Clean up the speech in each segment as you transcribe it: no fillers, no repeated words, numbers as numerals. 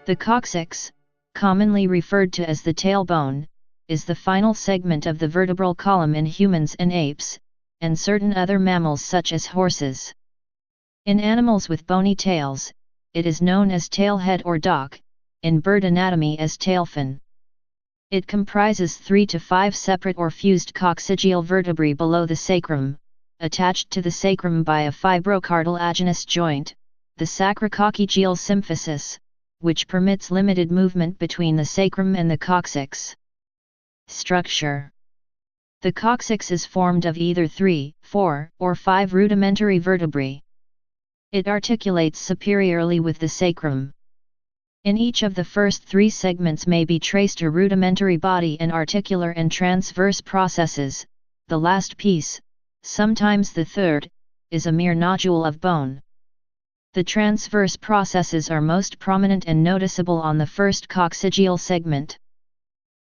The coccyx, commonly referred to as the tailbone, is the final segment of the vertebral column in humans and apes, and certain other mammals such as horses. In animals with bony tails, it is known as tailhead or dock, in bird anatomy as tailfin. It comprises 3 to 5 separate or fused coccygeal vertebrae below the sacrum, attached to the sacrum by a fibrocartilaginous joint, the Sacrococcygeal symphysis, which permits limited movement between the sacrum and the coccyx. Structure. The coccyx is formed of either 3, 4, or 5 rudimentary vertebrae. It articulates superiorly with the sacrum. In each of the first 3 segments may be traced a rudimentary body and articular and transverse processes. The last piece, sometimes the third, is a mere nodule of bone. The transverse processes are most prominent and noticeable on the first coccygeal segment.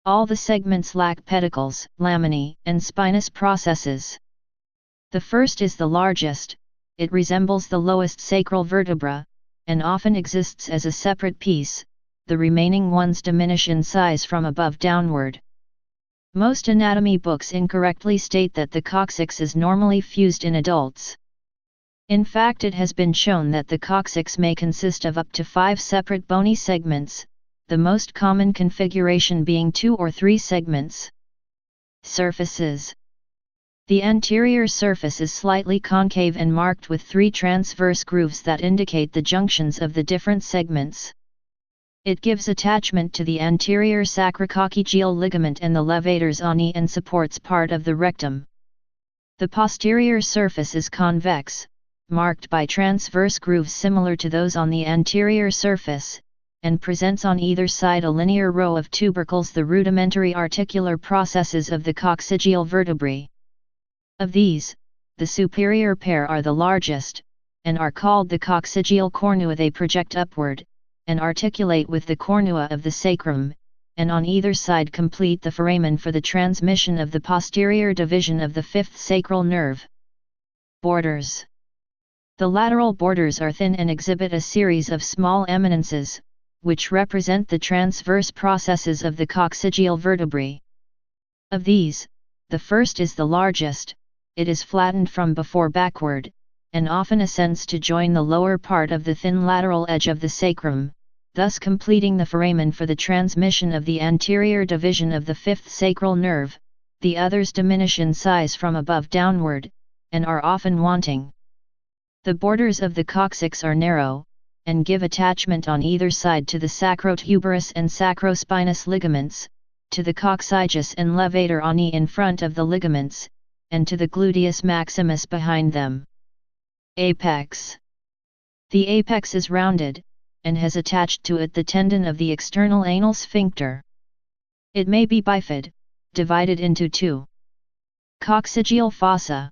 All the segments lack pedicles, laminae, and spinous processes. The first is the largest. It resembles the lowest sacral vertebra, and often exists as a separate piece. The remaining ones diminish in size from above downward. Most anatomy books incorrectly state that the coccyx is normally fused in adults. In fact, it has been shown that the coccyx may consist of up to 5 separate bony segments, the most common configuration being 2 or 3 segments. Surfaces. The anterior surface is slightly concave and marked with 3 transverse grooves that indicate the junctions of the different segments. It gives attachment to the anterior sacrococcygeal ligament and the levators ani and supports part of the rectum. The posterior surface is convex, marked by transverse grooves similar to those on the anterior surface, and presents on either side a linear row of tubercles, the rudimentary articular processes of the coccygeal vertebrae. Of these, the superior pair are the largest, and are called the coccygeal cornua. They project upward, and articulate with the cornua of the sacrum, and on either side complete the foramen for the transmission of the posterior division of the 5th sacral nerve. Borders. The lateral borders are thin and exhibit a series of small eminences, which represent the transverse processes of the coccygeal vertebrae. Of these, the first is the largest. It is flattened from before backward, and often ascends to join the lower part of the thin lateral edge of the sacrum, thus completing the foramen for the transmission of the anterior division of the 5th sacral nerve. The others diminish in size from above downward, and are often wanting. The borders of the coccyx are narrow, and give attachment on either side to the sacrotuberous and sacrospinous ligaments, to the coccygeus and levator ani in front of the ligaments, and to the gluteus maximus behind them. Apex. The apex is rounded, and has attached to it the tendon of the external anal sphincter. It may be bifid, divided into 2. Coccygeal fossa.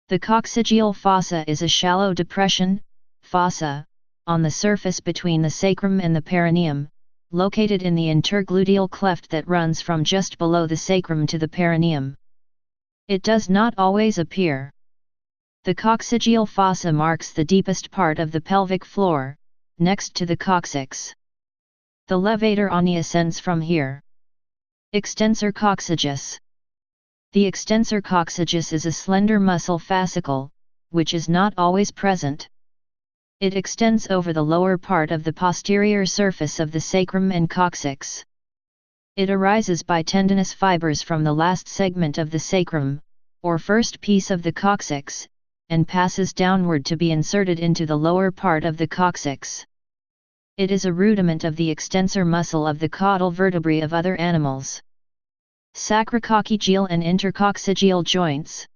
The coccygeal fossa is a shallow depression, fossa, on the surface between the sacrum and the perineum, located in the intergluteal cleft that runs from just below the sacrum to the perineum. It does not always appear. The coccygeal fossa marks the deepest part of the pelvic floor, next to the coccyx. The levator ani ascends from here. Extensor Cox Aegis. The extensor Cox Aegis is a slender muscle fascicle, which is not always present. It extends over the lower part of the posterior surface of the sacrum and coccyx. It arises by tendinous fibers from the last segment of the sacrum, or first piece of the coccyx, and passes downward to be inserted into the lower part of the coccyx. It is a rudiment of the extensor muscle of the caudal vertebrae of other animals. Sacrococcygeal and intercoccygeal joints.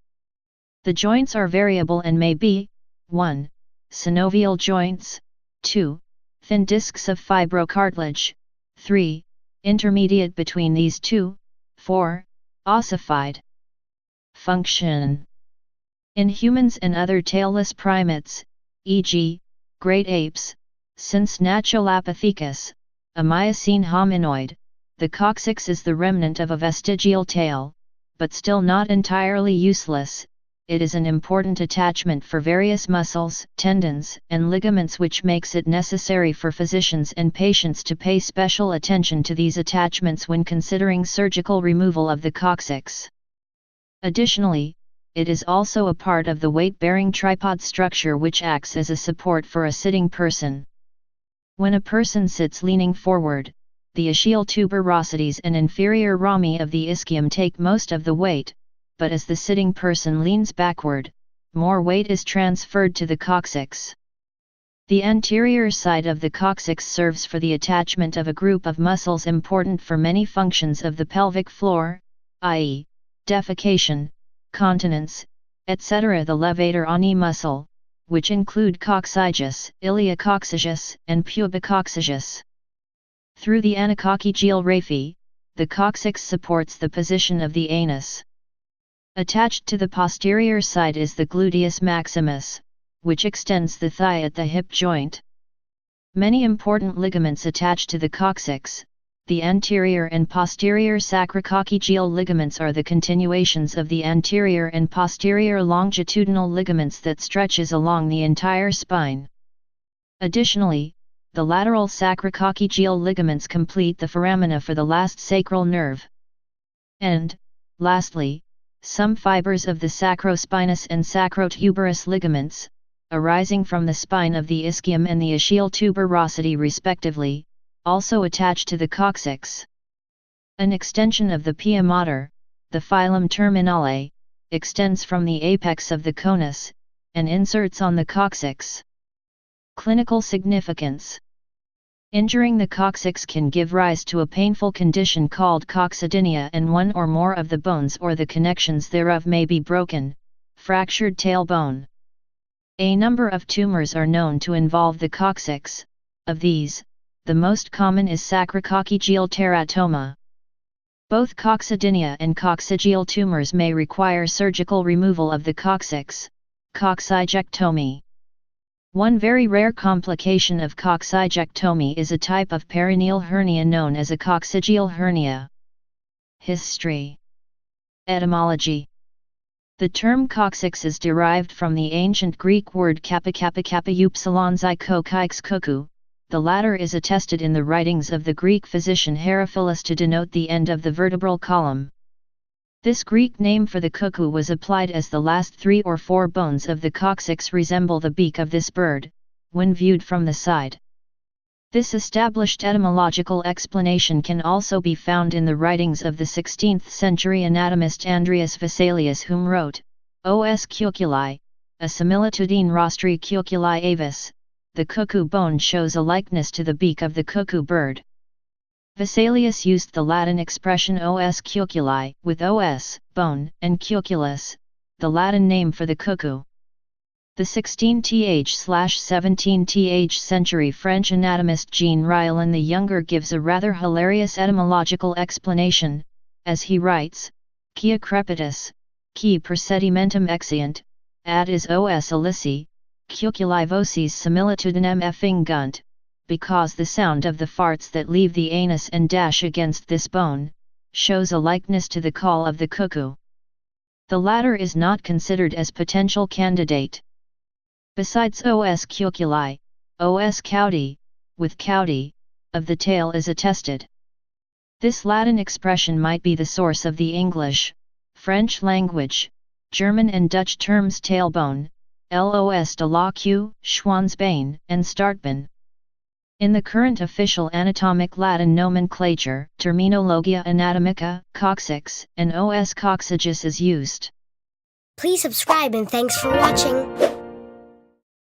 The joints are variable and may be 1. Synovial joints, 2. Thin discs of fibrocartilage, 3. Intermediate between these 2, 4. Ossified. Function. In humans and other tailless primates, e.g., great apes, since Nacholapithecus, a Miocene hominoid, the coccyx is the remnant of a vestigial tail, but still not entirely useless. it is an important attachment for various muscles, tendons, and ligaments, which makes it necessary for physicians and patients to pay special attention to these attachments when considering surgical removal of the coccyx. Additionally, it is also a part of the weight-bearing tripod structure, which acts as a support for a sitting person. When a person sits leaning forward, the ischial tuberosities and inferior rami of the ischium take most of the weight, but as the sitting person leans backward, more weight is transferred to the coccyx. The anterior side of the coccyx serves for the attachment of a group of muscles important for many functions of the pelvic floor, i.e., defecation, continence, etc. The levator ani muscle, which include coccygeus, iliacoccygeus, and pubicoccygeus. Through the Anacoccygeal raphe, the coccyx supports the position of the anus. Attached to the posterior side is the gluteus maximus, which extends the thigh at the hip joint. Many important ligaments attach to the coccyx. The anterior and posterior sacrococcygeal ligaments are the continuations of the anterior and posterior longitudinal ligaments that stretches along the entire spine. Additionally, the lateral sacrococcygeal ligaments complete the foramina for the last sacral nerve. And, lastly, some fibers of the sacrospinous and sacrotuberous ligaments, arising from the spine of the ischium and the ischial tuberosity respectively, also attach to the coccyx. An extension of the pia mater, the filum terminale, extends from the apex of the conus, and inserts on the coccyx. Clinical significance. Injuring the coccyx can give rise to a painful condition called coccydynia, and one or more of the bones or the connections thereof may be broken, fractured tailbone. A number of tumors are known to involve the coccyx. Of these, the most common is sacrococcygeal teratoma. Both coccydynia and coccygeal tumors may require surgical removal of the coccyx, coccygectomy. One very rare complication of coccygectomy is a type of perineal hernia known as a coccygeal hernia. History. Etymology. The term coccyx is derived from the ancient Greek word kappa Coccyx cuckoo. The latter is attested in the writings of the Greek physician Herophilus to denote the end of the vertebral column. This Greek name for the cuckoo was applied as the last 3 or 4 bones of the coccyx resemble the beak of this bird, when viewed from the side. This established etymological explanation can also be found in the writings of the 16th century anatomist Andreas Vesalius, whom wrote, Os cuculi, a similitudine rostri cuculi avis. The cuckoo bone shows a likeness to the beak of the cuckoo bird. Vesalius used the Latin expression os cuculi, with os, bone, and cuculus, the Latin name for the cuckoo. The 16th/17th century French anatomist Jean Riolin the Younger gives a rather hilarious etymological explanation, as he writes, Quia crepitus, qui per sedimentum exeunt, ad is os alici, cuculi voces similitudinem effingunt, because the sound of the farts that leave the anus and dash against this bone, shows a likeness to the call of the cuckoo. The latter is not considered as potential candidate. Besides os cuculi, os caudi, with caudi, of the tail is attested. This Latin expression might be the source of the English, French language, German and Dutch terms tailbone, los de la queue, Schwanzbein, and startbein. In the current official anatomic Latin nomenclature, Terminologia Anatomica, Coccyx, and os Coccygeus is used. Please subscribe and thanks for watching.